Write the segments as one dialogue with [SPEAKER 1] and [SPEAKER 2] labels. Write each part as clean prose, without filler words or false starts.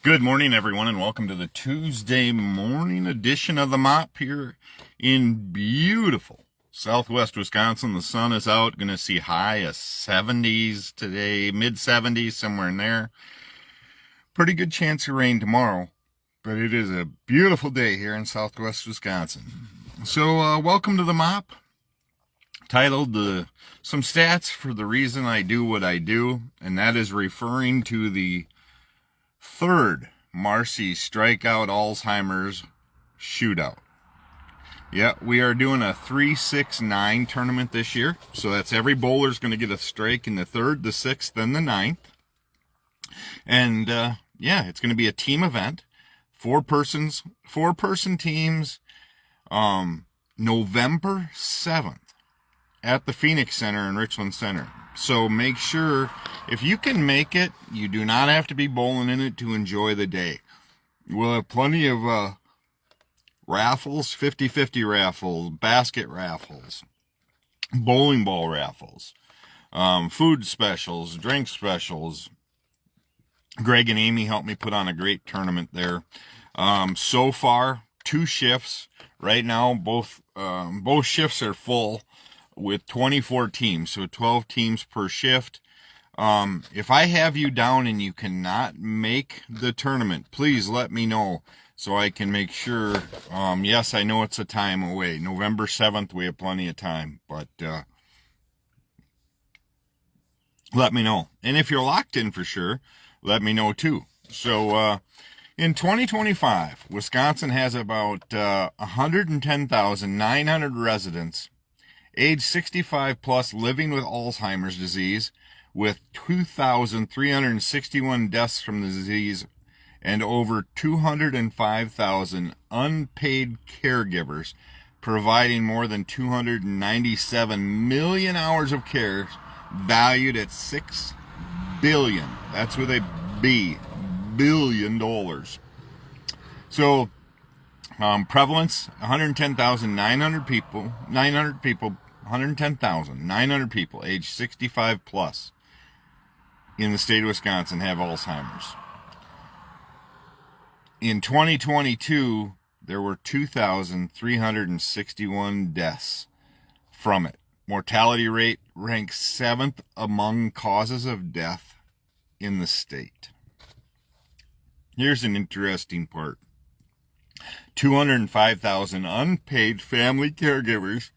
[SPEAKER 1] Good morning, everyone, and welcome to the Tuesday morning edition of the Mop here in beautiful southwest Wisconsin. The sun is out, going to see high of 70s today, mid 70s, somewhere in there. Pretty good chance of rain tomorrow, but it is a beautiful day here in southwest Wisconsin. So, welcome to the Mop, titled Some Stats for the Reason I Do What I Do, and that is referring to the third Marcy Strikeout Alzheimer's shootout. Yeah, we are doing a 3-6-9 tournament this year. So that's every bowler's going to get a strike in the third, the sixth, and the ninth. And yeah, it's going to be a team event. Four-person teams. November 7th at the Phoenix Center in Richland Center. So make sure, if you can make it, you do not have to be bowling in it to enjoy the day. We'll have plenty of raffles, 50-50 raffles, basket raffles, bowling ball raffles, food specials, drink specials. Greg and Amy helped me put on a great tournament there. So far, 2 shifts. Right now, both shifts are full with 24 teams, so 12 teams per shift. If I have you down and you cannot make the tournament, please let me know so I can make sure. Yes, I know it's a time away. November 7th, we have plenty of time, but let me know. And if you're locked in for sure, let me know too. So in 2025, Wisconsin has about 110,900 residents age 65 plus living with Alzheimer's disease, with 2,361 deaths from the disease and over 205,000 unpaid caregivers, providing more than 297 million hours of care, valued at $6 billion. That's with a B, billion dollars. So prevalence, 110,900 people, 110,900 people age 65 plus in the state of Wisconsin have Alzheimer's. In 2022, there were 2,361 deaths from it. Mortality rate ranks 7th among causes of death in the state. Here's an interesting part. 205,000 unpaid family caregivers.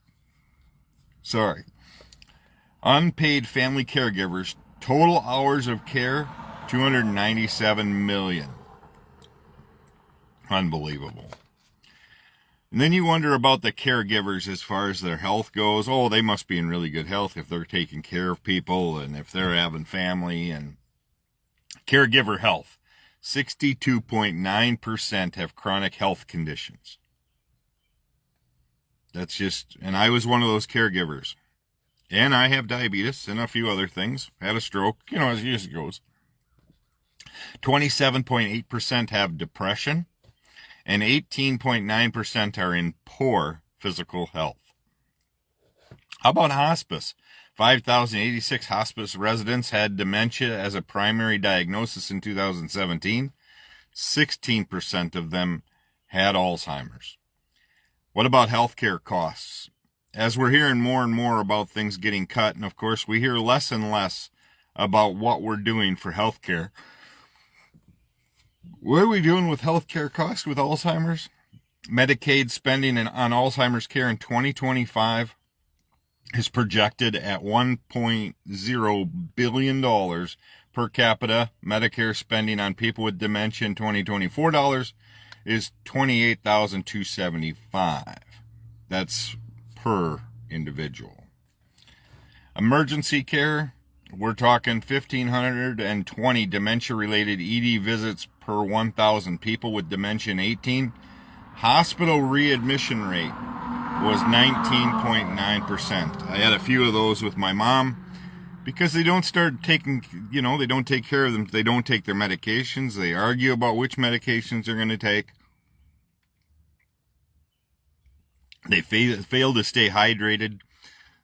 [SPEAKER 1] Unpaid family caregivers, total hours of care, 297 million. Unbelievable. And then you wonder about the caregivers as far as their health goes. Oh, they must be in really good health if they're taking care of people and if they're having family. And caregiver health. 62.9% have chronic health conditions. That's just, and I was one of those caregivers. And I have diabetes and a few other things. Had a stroke, as it goes. 27.8% have depression, and 18.9% are in poor physical health. How about hospice? 5,086 hospice residents had dementia as a primary diagnosis in 2017. 16% of them had Alzheimer's. What about healthcare costs? As we're hearing more and more about things getting cut, and of course we hear less and less about what we're doing for healthcare. What are we doing with healthcare costs with Alzheimer's? Medicaid spending on Alzheimer's care in 2025 is projected at $1.0 billion per capita. Medicare spending on people with dementia in 2024 is $28,275. That's per individual. Emergency care, we're talking 1,520 dementia-related ED visits per 1,000 people with dementia in 18. Hospital readmission rate was 19.9%. I had a few of those with my mom because they don't start taking, they don't take care of them. They don't take their medications. They argue about which medications they're going to take. They fail to stay hydrated.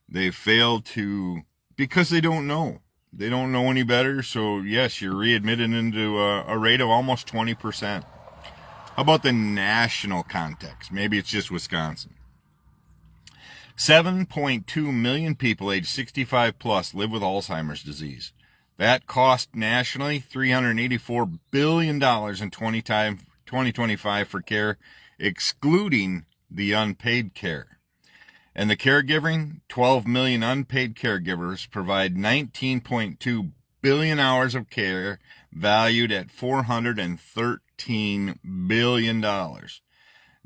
[SPEAKER 1] They fail to, because they don't know. They don't know any better. So yes, you're readmitted into a rate of almost 20%. How about the national context? Maybe it's just Wisconsin. 7.2 million people aged 65 plus live with Alzheimer's disease. That cost nationally $384 billion in 2025 for care, excluding the unpaid care. And the caregiving, 12 million unpaid caregivers provide 19.2 billion hours of care, valued at $413 billion.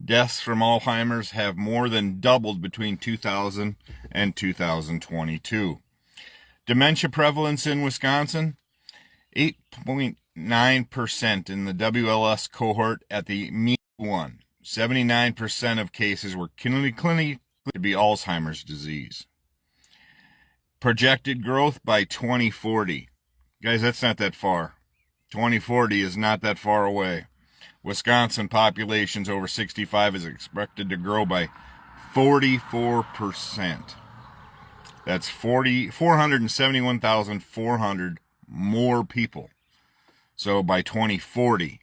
[SPEAKER 1] Deaths from Alzheimer's have more than doubled between 2000 and 2022. Dementia prevalence in Wisconsin, 8.9% in the WLS cohort at the MEA1. 79% of cases were clinically to be Alzheimer's disease. Projected growth by 2040. Guys, that's not that far. 2040 is not that far away. Wisconsin populations over 65 is expected to grow by 44%. That's 471,400 more people. So by 2040.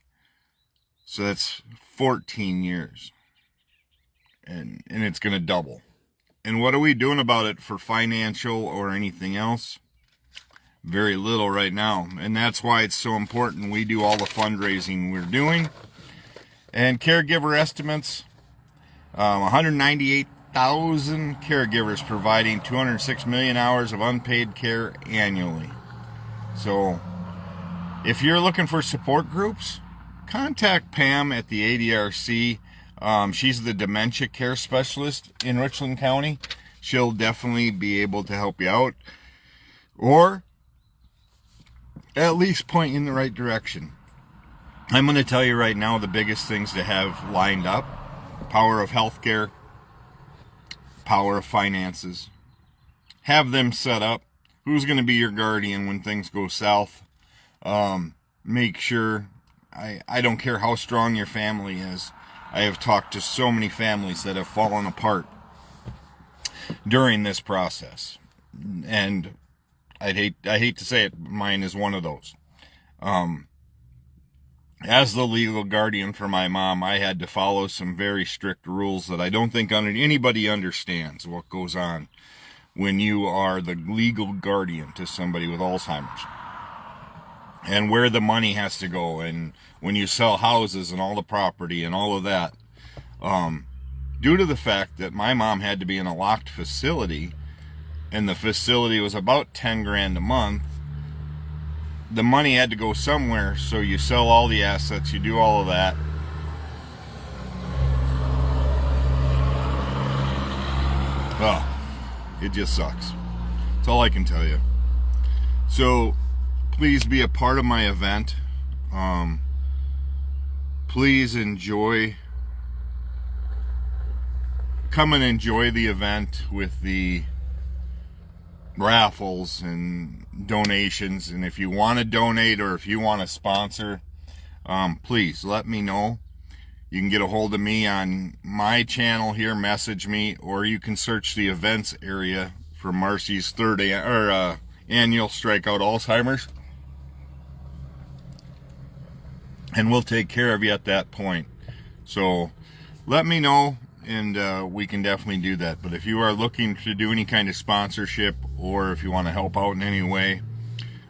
[SPEAKER 1] So that's 14 years. And it's going to double. And what are we doing about it for financial or anything else? Very little right now. And that's why it's so important we do all the fundraising we're doing. And caregiver estimates, 198,000 caregivers providing 206 million hours of unpaid care annually. So if you're looking for support groups, contact Pam at the ADRC. She's the dementia care specialist in Richland County. She'll definitely be able to help you out, or at least point you in the right direction. I'm going to tell you right now the biggest things to have lined up: power of healthcare, power of finances. Have them set up. Who's going to be your guardian when things go south? Make sure, I don't care how strong your family is. I have talked to so many families that have fallen apart during this process. And I hate to say it, mine is one of those. As the legal guardian for my mom, I had to follow some very strict rules that I don't think anybody understands what goes on when you are the legal guardian to somebody with Alzheimer's. And where the money has to go, and when you sell houses and all the property and all of that. Due to the fact that my mom had to be in a locked facility, and the facility was about 10 grand a month, the money had to go somewhere, so you sell all the assets, you do all of that. Oh, it just sucks. That's all I can tell you. So please be a part of my event. Please come and enjoy the event with the raffles and donations. And if you want to donate, or if you want to sponsor, please let me know. You can get a hold of me on my channel here, message me, or you can search the events area for Marcy's third annual Strikeout Alzheimer's, and we'll take care of you at that point. So let me know, and we can definitely do that. But if you are looking to do any kind of sponsorship, or if you want to help out in any way,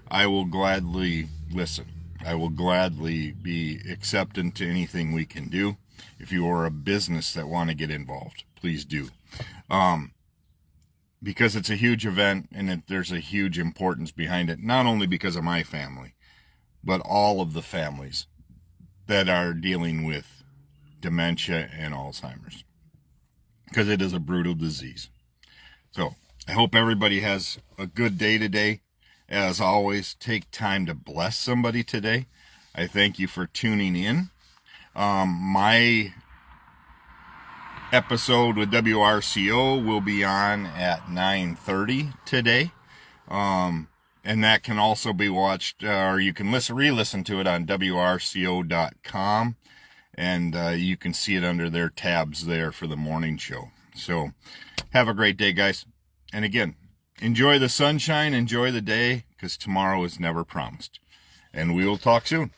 [SPEAKER 1] I will gladly listen. I will gladly be acceptant to anything we can do. If you are a business that want to get involved, please do. Because it's a huge event, and there's a huge importance behind it, not only because of my family, but all of the families that are dealing with dementia and Alzheimer's, because it is a brutal disease. So I hope everybody has a good day today. As always, take time to bless somebody today. I thank you for tuning in. My episode with WRCO will be on at 9:30 today. And that can also be watched, or you can re-listen to it on WRCO.com. And you can see it under their tabs there for the morning show. So have a great day, guys. And again, enjoy the sunshine, enjoy the day, because tomorrow is never promised. And we will talk soon.